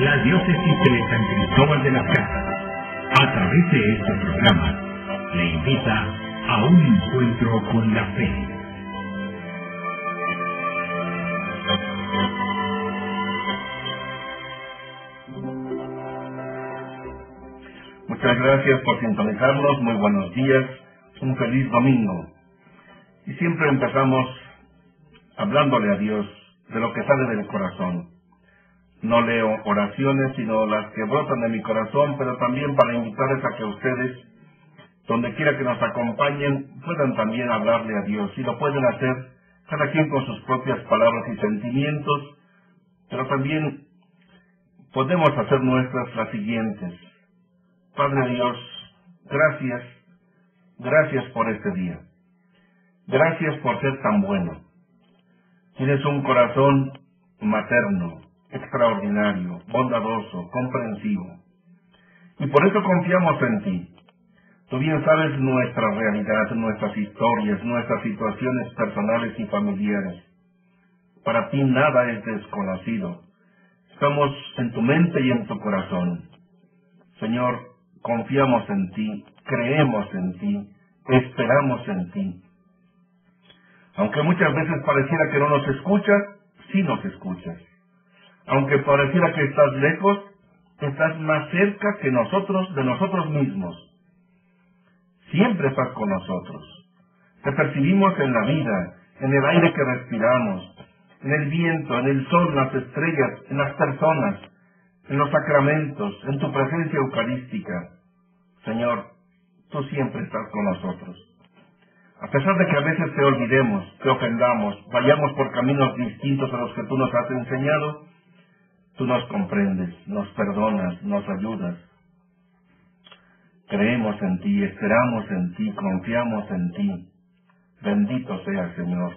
la diócesis de San Cristóbal de las Casas, a través de este programa, le invita a un encuentro con la fe. Muchas gracias por sintonizarnos, muy buenos días, un feliz domingo. Y siempre empezamos hablándole a Dios de lo que sale del corazón. No leo oraciones, sino las que brotan de mi corazón, pero también para invitarles a que ustedes, donde quiera que nos acompañen, puedan también hablarle a Dios. Y lo pueden hacer cada quien con sus propias palabras y sentimientos, pero también podemos hacer nuestras las siguientes. Padre Dios, gracias por este día. Gracias por ser tan bueno. Tienes un corazón materno, extraordinario, bondadoso, comprensivo. Y por eso confiamos en ti. Tú bien sabes nuestra realidad, nuestras historias, nuestras situaciones personales y familiares. Para ti nada es desconocido. Estamos en tu mente y en tu corazón. Señor, confiamos en ti, creemos en ti, esperamos en ti. Aunque muchas veces pareciera que no nos escuchas, sí nos escuchas. Aunque pareciera que estás lejos, estás más cerca que nosotros de nosotros mismos. Siempre estás con nosotros. Te percibimos en la vida, en el aire que respiramos, en el viento, en el sol, en las estrellas, en las personas, en los sacramentos, en tu presencia eucarística. Señor, tú siempre estás con nosotros. A pesar de que a veces te olvidemos, te ofendamos, vayamos por caminos distintos a los que tú nos has enseñado, tú nos comprendes, nos perdonas, nos ayudas. Creemos en ti, esperamos en ti, confiamos en ti. Bendito seas, Señor.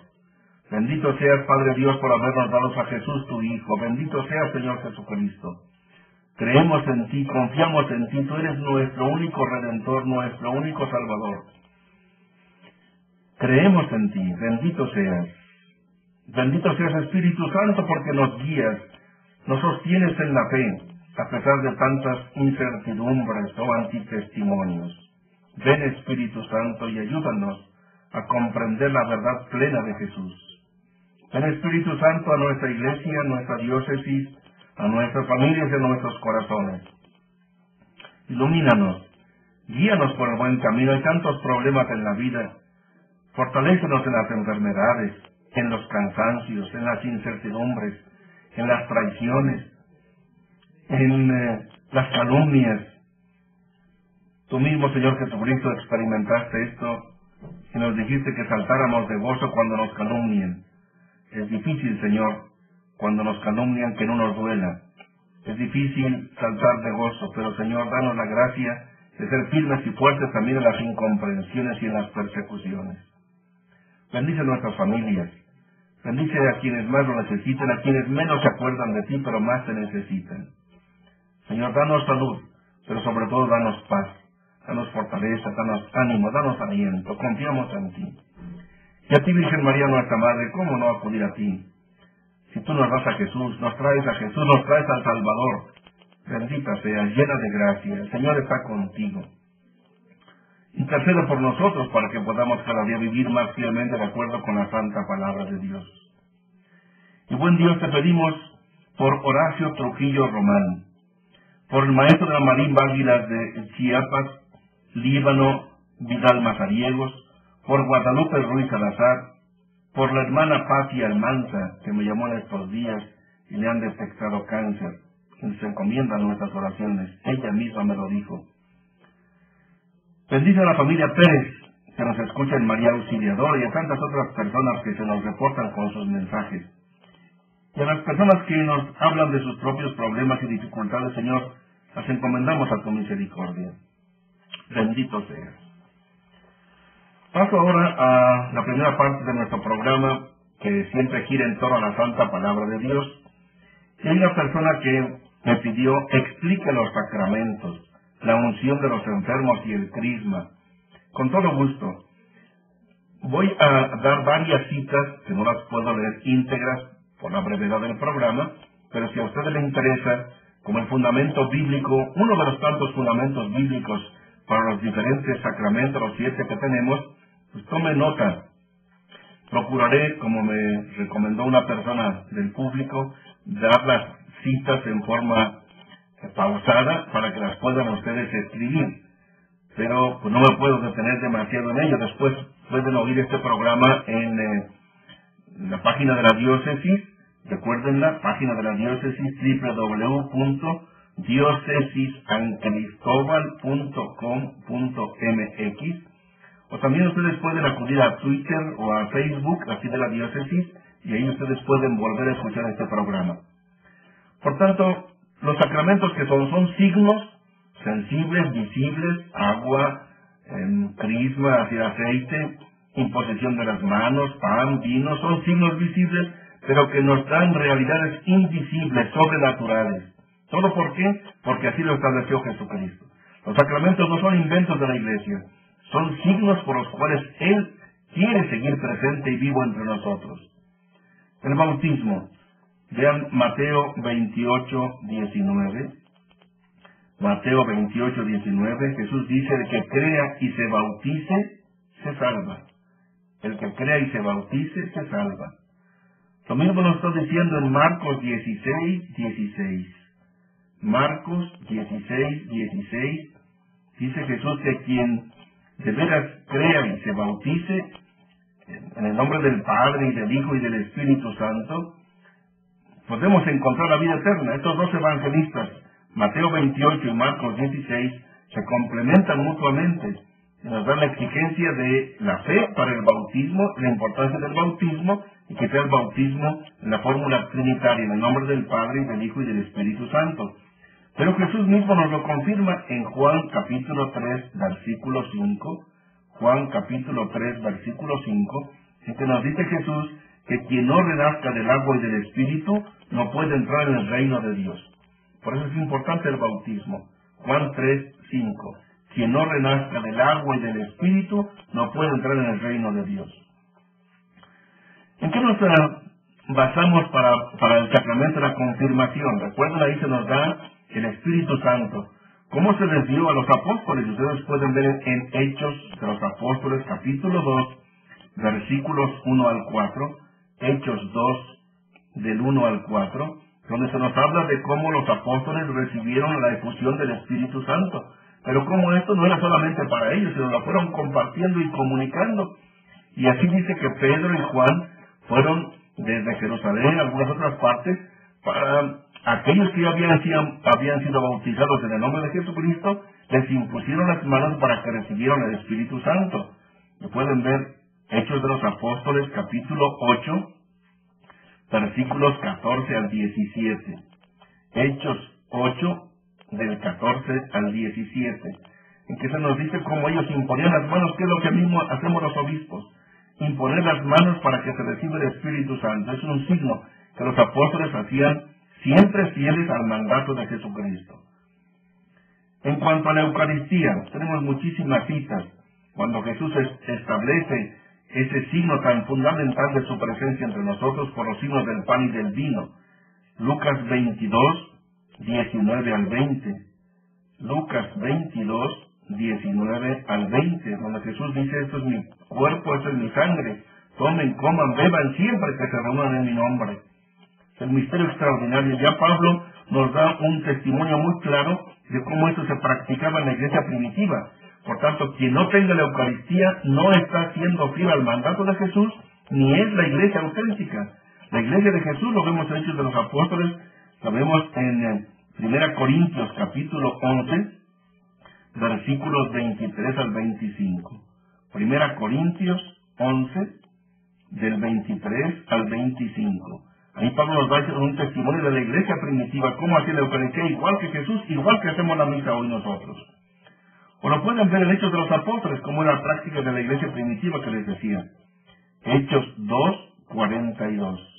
Bendito seas, Padre Dios, por habernos dado a Jesús, tu Hijo. Bendito seas, Señor Jesucristo. Creemos en ti, confiamos en ti. Tú eres nuestro único Redentor, nuestro único Salvador. Creemos en ti. Bendito seas. Bendito seas, Espíritu Santo, porque nos guías, nos sostienes en la fe, a pesar de tantas incertidumbres o antitestimonios. Ven, Espíritu Santo, y ayúdanos a comprender la verdad plena de Jesús. Ven, Espíritu Santo, a nuestra iglesia, a nuestra diócesis, a nuestras familias y a nuestros corazones. Ilumínanos, guíanos por el buen camino. Hay tantos problemas en la vida. Fortalécenos en las enfermedades, en los cansancios, en las incertidumbres, en las traiciones, en las calumnias. Tú mismo, Señor Jesucristo, experimentaste esto y nos dijiste que saltáramos de gozo cuando nos calumnien. Es difícil, Señor, cuando nos calumnian, que no nos duela. Es difícil saltar de gozo, pero, Señor, danos la gracia de ser firmes y fuertes también en las incomprensiones y en las persecuciones. Bendice nuestras familias. Bendice a quienes más lo necesitan, a quienes menos se acuerdan de ti, pero más te necesitan. Señor, danos salud, pero sobre todo danos paz, danos fortaleza, danos ánimo, danos aliento. Confiamos en ti. Y a ti, Virgen María, nuestra Madre, ¿cómo no acudir a ti? Si tú nos das a Jesús, nos traes a Jesús, nos traes al Salvador. Bendita seas, llena de gracia. El Señor está contigo. Intercede por nosotros para que podamos cada día vivir más fielmente de acuerdo con la santa palabra de Dios. Y buen Dios, te pedimos por Horacio Trujillo Román, por el maestro de la marimba Águilas de Chiapas, Líbano Vidal Mazariegos, por Guadalupe Ruiz Salazar, por la hermana Patti Almanza, que me llamó en estos días y le han detectado cáncer, quien se encomienda a nuestras oraciones. Ella misma me lo dijo. Bendice a la familia Pérez, que nos escucha en María Auxiliadora, y a tantas otras personas que se nos reportan con sus mensajes. Y a las personas que nos hablan de sus propios problemas y dificultades, Señor, las encomendamos a tu misericordia. Bendito seas. Paso ahora a la primera parte de nuestro programa, que siempre gira en torno a la santa palabra de Dios. Y hay una persona que me pidió: explique los sacramentos, la unción de los enfermos y el crisma. Con todo gusto. Voy a dar varias citas, que no las puedo leer íntegras por la brevedad del programa, pero si a ustedes les interesa, como el fundamento bíblico, uno de los tantos fundamentos bíblicos para los diferentes sacramentos, los 7 que tenemos, pues tome nota. Procuraré, como me recomendó una persona del público, dar las citas en forma pausada para que las puedan ustedes escribir. Pero pues no me puedo detener demasiado en ello. Después pueden oír este programa en la página de la diócesis. Recuerden la página de la diócesis, www.diocesissancristobal.com.mx, o también ustedes pueden acudir a Twitter o a Facebook, así de la diócesis, y ahí ustedes pueden volver a escuchar este programa. Por tanto, los sacramentos que son signos sensibles, visibles: agua, crisma, así aceite, imposición de las manos, pan, vino, son signos visibles, pero que nos dan realidades invisibles, sobrenaturales. ¿Todo por qué? Porque así lo estableció Jesucristo. Los sacramentos no son inventos de la Iglesia, son signos por los cuales Él quiere seguir presente y vivo entre nosotros. El bautismo. Vean Mateo 28:19. Mateo 28:19, Jesús dice: el que crea y se bautice, se salva. El que crea y se bautice, se salva. Lo mismo nos está diciendo en Marcos 16:16. Marcos 16:16, dice Jesús que quien de veras crea y se bautice en el nombre del Padre y del Hijo y del Espíritu Santo, podemos encontrar la vida eterna. Estos dos evangelistas, Mateo 28 y Marcos 16, se complementan mutuamente. Nos dan la exigencia de la fe para el bautismo, la importancia del bautismo, y que sea el bautismo en la fórmula trinitaria, en el nombre del Padre y del Hijo y del Espíritu Santo. Pero Jesús mismo nos lo confirma en Juan capítulo 3, versículo 5. Juan capítulo 3, versículo 5, en que nos dice Jesús que quien no renazca del agua y del Espíritu no puede entrar en el reino de Dios. Por eso es importante el bautismo. Juan 3, 5. Quien no renazca del agua y del Espíritu no puede entrar en el reino de Dios. ¿En qué nos basamos para el sacramento de la confirmación? Recuerden, ahí se nos da el Espíritu Santo. ¿Cómo se les dio a los apóstoles? Ustedes pueden ver en Hechos de los Apóstoles, capítulo 2, versículos 1 al 4, Hechos 2, del 1 al 4, donde se nos habla de cómo los apóstoles recibieron la efusión del Espíritu Santo. Pero como esto no era solamente para ellos, sino lo fueron compartiendo y comunicando. Y así dice que Pedro y Juan fueron desde Jerusalén a algunas otras partes para aquellos que habían sido bautizados en el nombre de Jesucristo, les impusieron las manos para que recibieran el Espíritu Santo. Lo pueden ver, Hechos de los Apóstoles, capítulo 8, versículos 14 al 17. Hechos 8, del 14 al 17, en que se nos dice cómo ellos imponían las manos, que es lo que mismo hacemos los obispos, imponer las manos para que se reciba el Espíritu Santo. Es un signo que los apóstoles hacían siempre fieles al mandato de Jesucristo. En cuanto a la Eucaristía, tenemos muchísimas citas cuando Jesús establece ese signo tan fundamental de su presencia entre nosotros por los signos del pan y del vino. Lucas 22, 19 al 20. Lucas 22, 19 al 20, donde Jesús dice: esto es mi cuerpo, esto es mi sangre, tomen, coman, beban siempre que se reúnan en mi nombre. Es el misterio extraordinario. Ya Pablo nos da un testimonio muy claro de cómo esto se practicaba en la iglesia primitiva. Por tanto, quien no tenga la Eucaristía no está siendo fiel al mandato de Jesús, ni es la iglesia auténtica. La iglesia de Jesús, lo vemos en Hechos de los Apóstoles, lo vemos en 1 Corintios capítulo 11, versículos 23 al 25. 1 Corintios 11, del 23 al 25. Ahí Pablo nos va a hacer un testimonio de la iglesia primitiva, cómo hacía la Eucaristía igual que Jesús, igual que hacemos la misa hoy nosotros. O lo pueden ver en Hechos de los Apóstoles, como era la práctica de la iglesia primitiva que les decía. Hechos 2, 42.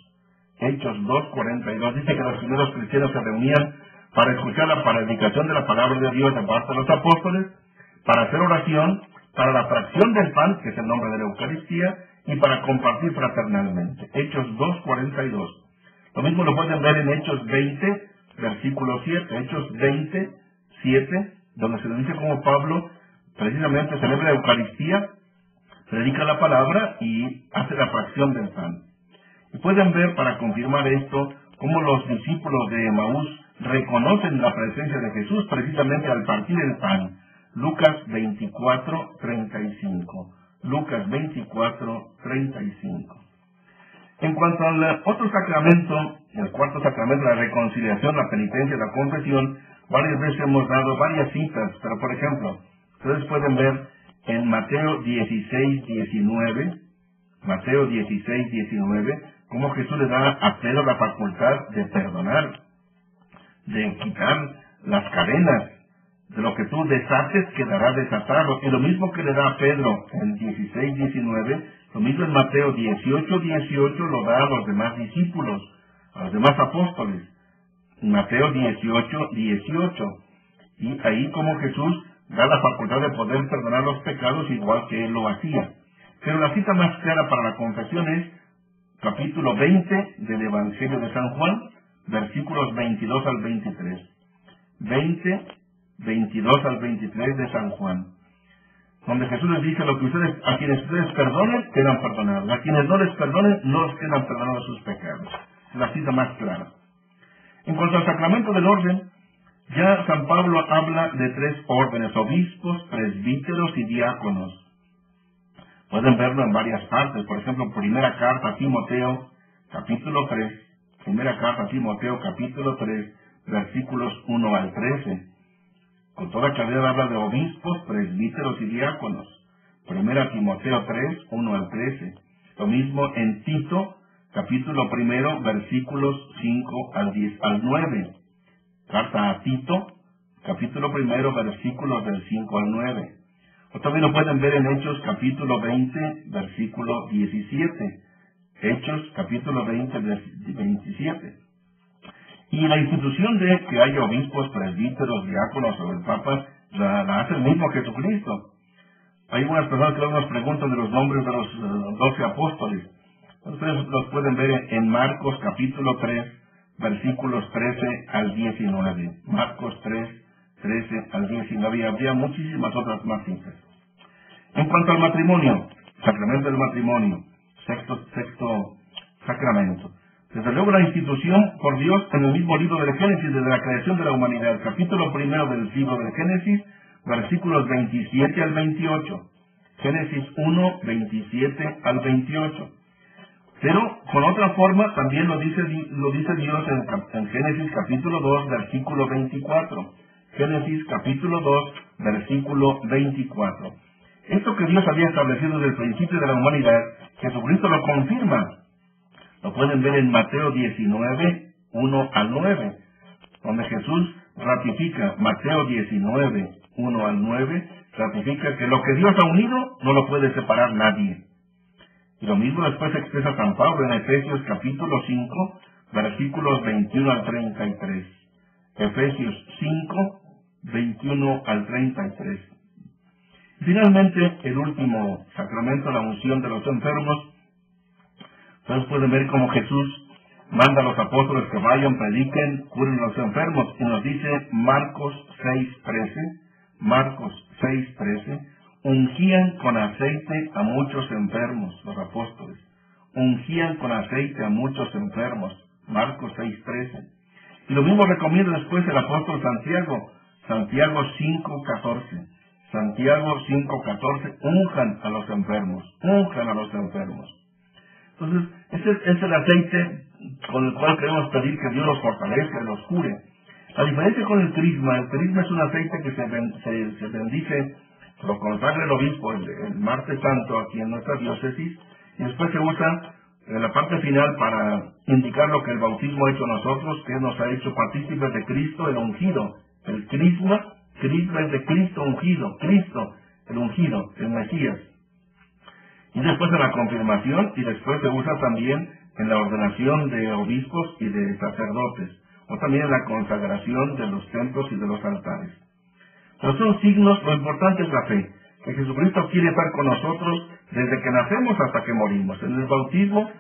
Hechos 2:42 dice que los primeros cristianos se reunían para escuchar la predicación de la palabra de Dios de parte de los apóstoles, para hacer oración, para la fracción del pan, que es el nombre de la Eucaristía, y para compartir fraternalmente. Hechos 2:42. Lo mismo lo pueden ver en Hechos 20, versículo 7, Hechos 20, 7, donde se nos dice cómo Pablo precisamente celebra la Eucaristía, predica la palabra y hace la fracción del pan. Y pueden ver, para confirmar esto, cómo los discípulos de Emaús reconocen la presencia de Jesús precisamente al partir el pan. Lucas 24, 35. Lucas 24, 35. En cuanto al otro sacramento, el cuarto sacramento, la reconciliación, la penitencia, la confesión, varias veces hemos dado varias citas, pero por ejemplo, ustedes pueden ver en Mateo 16, 19, Mateo 16, 19, cómo Jesús le da a Pedro la facultad de perdonar, de quitar las cadenas. De lo que tú desates quedará desatado. Y lo mismo que le da a Pedro en 16, 19, lo mismo en Mateo 18, 18 lo da a los demás discípulos, a los demás apóstoles. Mateo 18, 18. Y ahí como Jesús da la facultad de poder perdonar los pecados igual que él lo hacía. Pero la cita más clara para la confesión es capítulo 20 del Evangelio de San Juan, versículos 22 al 23. 20, 22 al 23 de San Juan, donde Jesús les dice lo que a quienes ustedes perdonen, quedan perdonados. A quienes no les perdonen, no les quedan perdonados sus pecados. Es la cita más clara. En cuanto al sacramento del orden, ya San Pablo habla de 3 órdenes: obispos, presbíteros y diáconos. Pueden verlo en varias partes. Por ejemplo, primera carta a Timoteo, capítulo 3. Primera carta a Timoteo, capítulo 3, versículos 1 al 13. Con toda claridad habla de obispos, presbíteros y diáconos. Primera Timoteo 3, 1 al 13. Lo mismo en Tito, capítulo 1, versículos 5 al 9. Carta a Tito, capítulo 1, versículos del 5 al 9. O también lo pueden ver en Hechos, capítulo 20, versículo 17. Hechos, capítulo 20, 27. Y la institución de que haya obispos, presbíteros, diáconos o el Papa, la hace el mismo Jesucristo. Hay algunas personas que luego nos preguntan de los nombres de los 12 apóstoles. Ustedes los pueden ver en Marcos capítulo 3, versículos 13 al 19. Marcos 3, 13 al 19. Y habría muchísimas otras más citas. En cuanto al matrimonio, sacramento del matrimonio, sexto sacramento. Desde luego la institución por Dios en el mismo libro del Génesis, desde la creación de la humanidad, capítulo 1 del libro del Génesis, versículos 27 al 28. Génesis 1, 27 al 28. Pero con otra forma también lo dice Dios en Génesis capítulo 2, versículo 24. Génesis capítulo 2, versículo 24. Esto que Dios había establecido desde el principio de la humanidad, Jesucristo lo confirma. Lo pueden ver en Mateo 19, 1 al 9, donde Jesús ratifica, Mateo 19, 1 al 9, ratifica que lo que Dios ha unido no lo puede separar nadie. Y lo mismo después expresa San Pablo en Efesios capítulo 5, versículos 21 al 33. Efesios 5, 21 al 33. Y finalmente, el último sacramento, la unción de los enfermos. Ustedes pueden ver cómo Jesús manda a los apóstoles que vayan, prediquen, curen a los enfermos. Y nos dice Marcos 6:13, Marcos 6:13, ungían con aceite a muchos enfermos, los apóstoles. Ungían con aceite a muchos enfermos, Marcos 6:13. Y lo mismo recomienda después el apóstol Santiago, Santiago 5:14. Santiago 5:14, unjan a los enfermos, unjan a los enfermos. Entonces, ese es el aceite con el cual queremos pedir que Dios los fortalezca y los cure. La diferencia con el crisma es un aceite que se bendice, lo consagra el obispo el martes santo aquí en nuestra diócesis, y después se usa en la parte final para indicar lo que el bautismo ha hecho a nosotros, que nos ha hecho partícipes de Cristo, el ungido. El crisma es de Cristo ungido, Cristo, el ungido, el Mesías. Y después en la confirmación, y después se usa también en la ordenación de obispos y de sacerdotes, o también en la consagración de los templos y de los altares. Pero son signos, lo importante es la fe, que Jesucristo quiere estar con nosotros desde que nacemos hasta que morimos. En el bautismo